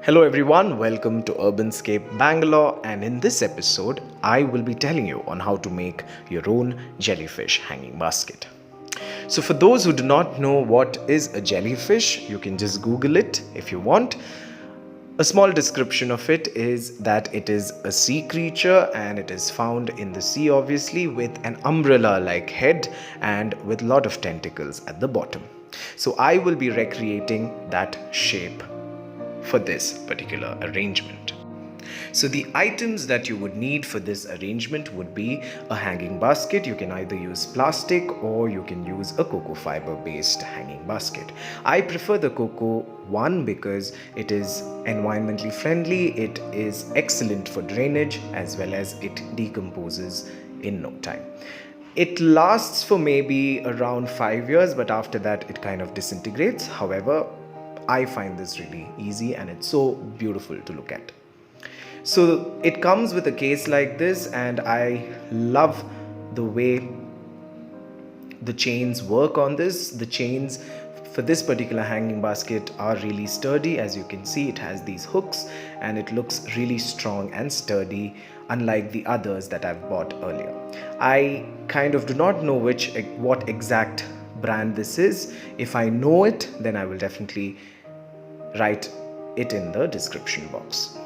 Hello everyone, welcome to Urbanscape Bangalore, and in this episode I will be telling you on how to make your own jellyfish hanging basket. So for those who do not know what is a jellyfish, you can just Google it if you want. A small description of it is that it is a sea creature and it is found in the sea, obviously, with an umbrella like head and with a lot of tentacles at the bottom. So I will be recreating that shape for this particular arrangement. So the items that you would need for this arrangement would be a hanging basket. You can either use plastic or you can use a cocoa fiber based hanging basket. I prefer the cocoa one because it is environmentally friendly, it is excellent for drainage, as well as it decomposes in no time. It lasts for maybe around 5 years, but after that it kind of disintegrates. However, I find this really easy and it's so beautiful to look at. So it comes with a case like this, and I love the way the chains work on this. The chains for this particular hanging basket are really sturdy. As you can see, it has these hooks and it looks really strong and sturdy, unlike the others that I've bought earlier. I kind of do not know what exact brand this is. If I know it, then I will definitely write it in the description box.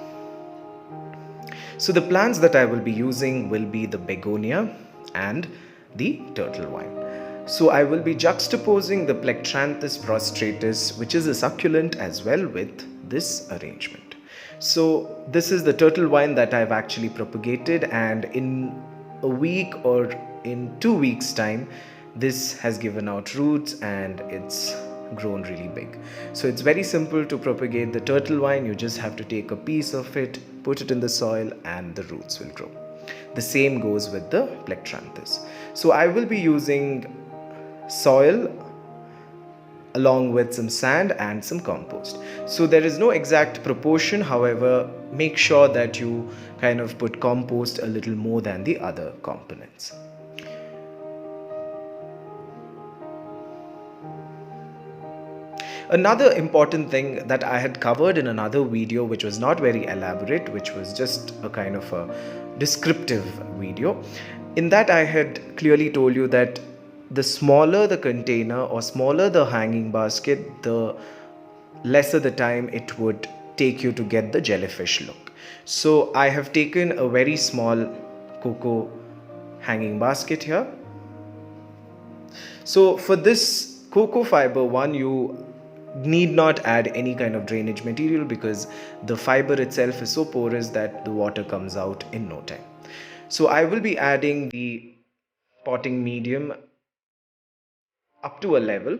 So the plants that I will be using will be the Begonia and the turtle wine. So I will be juxtaposing the Plectranthus prostratus, which is a succulent, as well with this arrangement. So this is the turtle wine that I've actually propagated, and in a week or in 2 weeks time, this has given out roots and it's grown really big. So it's very simple to propagate the turtle vine. You just have to take a piece of it, put it in the soil, and the roots will grow. The same goes with the Plectranthus. So I will be using soil along with some sand and some compost. So there is no exact proportion, however, make sure that you kind of put compost a little more than the other components. Another important thing that I had covered in another video, which was not very elaborate, which was just a kind of a descriptive video. In that I had clearly told you that the smaller the container or smaller the hanging basket, the lesser the time it would take you to get the jellyfish look. So I have taken a very small cocoa hanging basket here. So for this cocoa fiber one, you need not add any kind of drainage material because the fiber itself is so porous that the water comes out in no time. So I will be adding the potting medium up to a level.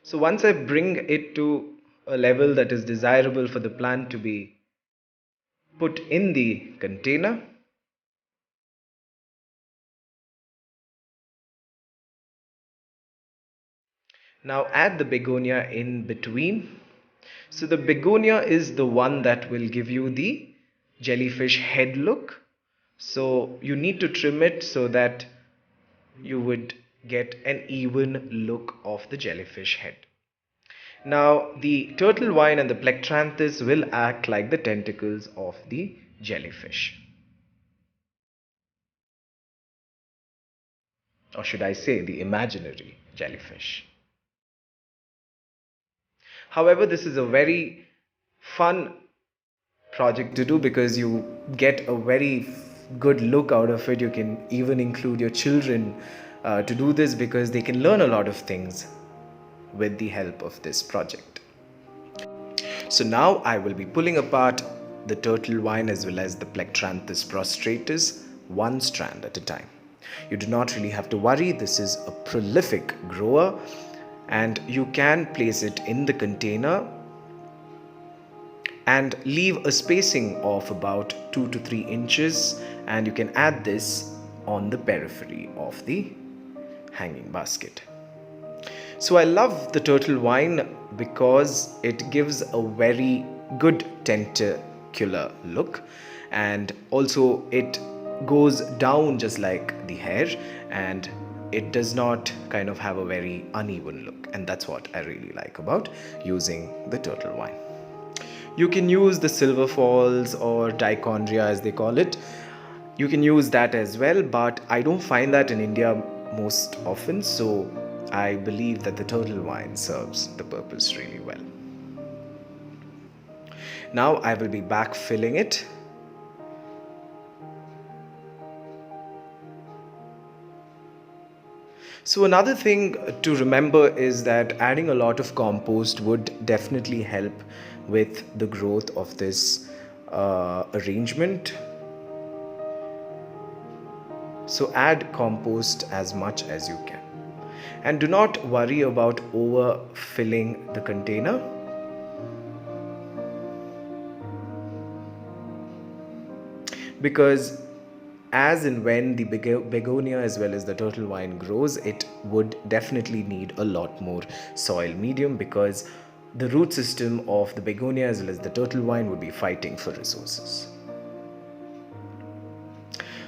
So once I bring it to a level that is desirable for the plant to be put in the container, now add the begonia in between. So the begonia is the one that will give you the jellyfish head look. So you need to trim it so that you would get an even look of the jellyfish head. Now the turtle vine and the Plectranthus will act like the tentacles of the jellyfish. Or should I say the imaginary jellyfish. However, this is a very fun project to do because you get a very good look out of it. You can even include your children to do this because they can learn a lot of things with the help of this project. So now I will be pulling apart the turtle vine as well as the Plectranthus prostratus one strand at a time. You do not really have to worry. This is a prolific grower and you can place it in the container and leave a spacing of about 2 to 3 inches, and you can add this on the periphery of the hanging basket. So I love the turtle vine because it gives a very good tentacular look, and also it goes down just like the hair, and it does not kind of have a very uneven look, and that's what I really like about using the turtle wine. You can use the silver falls or dichondria as they call it. You can use that as well, but I don't find that in India most often, so I believe that the turtle wine serves the purpose really well. Now I will be back filling it. So another thing to remember is that adding a lot of compost would definitely help with the growth of this arrangement. So add compost as much as you can. And do not worry about overfilling the container. Because as and when the begonia as well as the turtle wine grows, it would definitely need a lot more soil medium, because the root system of the begonia as well as the turtle wine would be fighting for resources.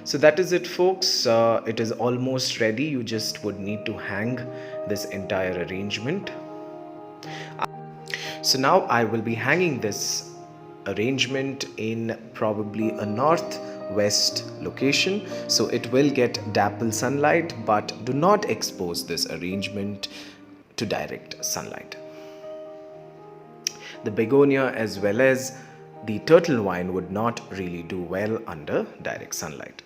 So that is it, folks. It is almost ready. You just would need to hang this entire arrangement. So now I will be hanging this arrangement in probably a northwest location, so it will get dapple sunlight, but do not expose this arrangement to direct sunlight. The begonia as well as the turtle wine would not really do well under direct sunlight.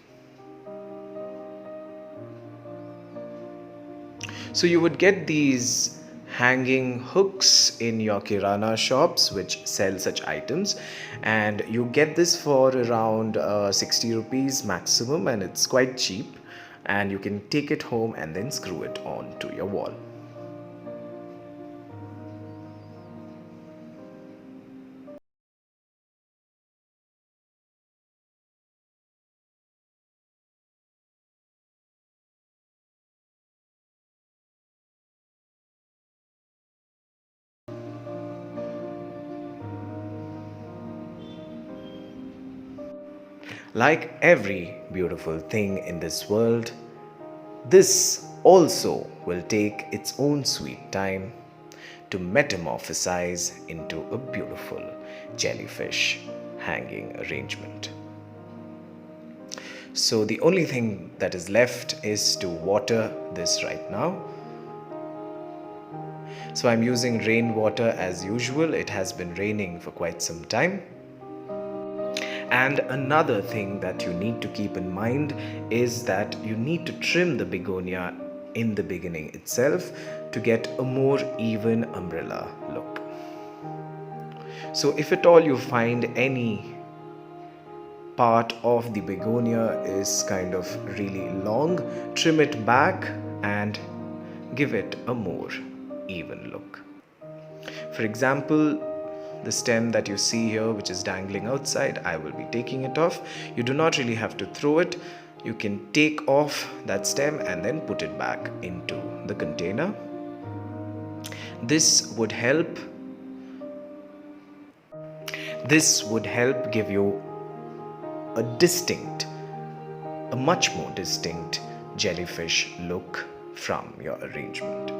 So you would get these hanging hooks in your kirana shops which sell such items, and you get this for around 60 rupees maximum, and it's quite cheap, and you can take it home and then screw it on to your wall. Like every beautiful thing in this world, this also will take its own sweet time to metamorphosize into a beautiful jellyfish hanging arrangement. So the only thing that is left is to water this right now. So I'm using rainwater as usual. It has been raining for quite some time. And another thing that you need to keep in mind is that you need to trim the begonia in the beginning itself to get a more even umbrella look. So if at all you find any part of the begonia is kind of really long, trim it back and give it a more even look. For example, the stem that you see here, which is dangling outside, I will be taking it off. You do not really have to throw it. You can take off that stem and then put it back into the container. This would help give you a much more distinct jellyfish look from your arrangement.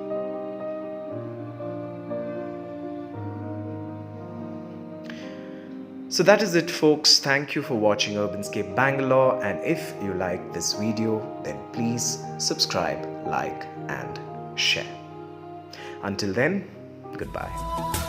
So that is it, folks. Thank you for watching Urbanscape Bangalore, and if you like this video, then please subscribe, like and share. Until then, goodbye.